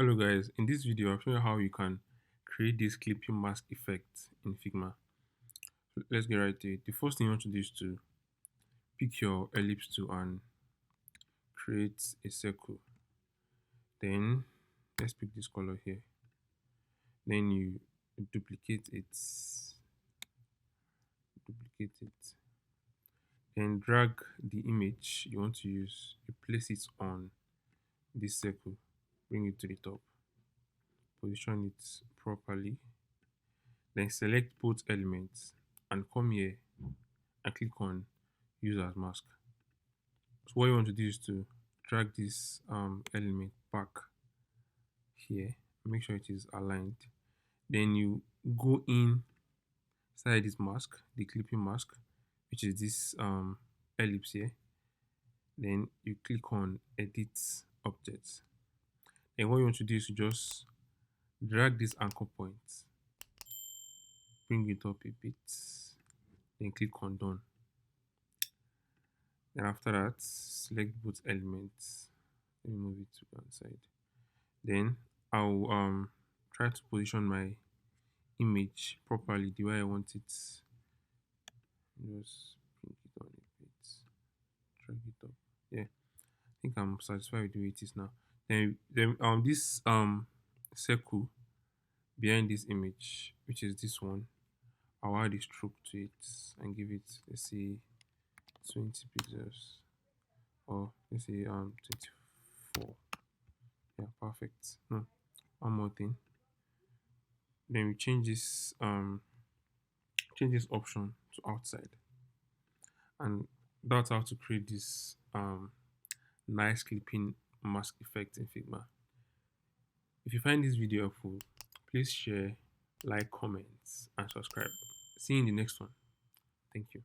Hello guys, in this video I'll show you how you can create this clipping mask effect in Figma. Let's get right to it. The first thing you want to do is to pick your ellipse tool and create a circle. Then let's pick this color here. Then you duplicate it, duplicate it. Then drag the image you want to use. You place it on this circle, bring it to the top, position it properly. Then select both elements and come here and click on use as mask. So what you want to do is to drag this element back here, make sure it is aligned. Then you go inside this mask, the clipping mask, which is this ellipse here. Then you click on edit objects. And what you want to do is to just drag this anchor point, bring it up a bit, then click on done. Then after that, select both elements. Let me move it to one side. Then I'll try to position my image properly the way I want it. Just bring it on a bit, drag it up. Yeah, I think I'm satisfied with the way it is now. Then this circle behind this image, which is this one, I'll add a stroke to it and give it, let's say, 20 pixels, or let's say 24. Yeah, perfect. No, one more thing. Then we change this option to outside, and that's how to create this nice clipping mask effect in Figma. If you find this video helpful, please share, like, comment, and subscribe. See you in the next one. Thank you.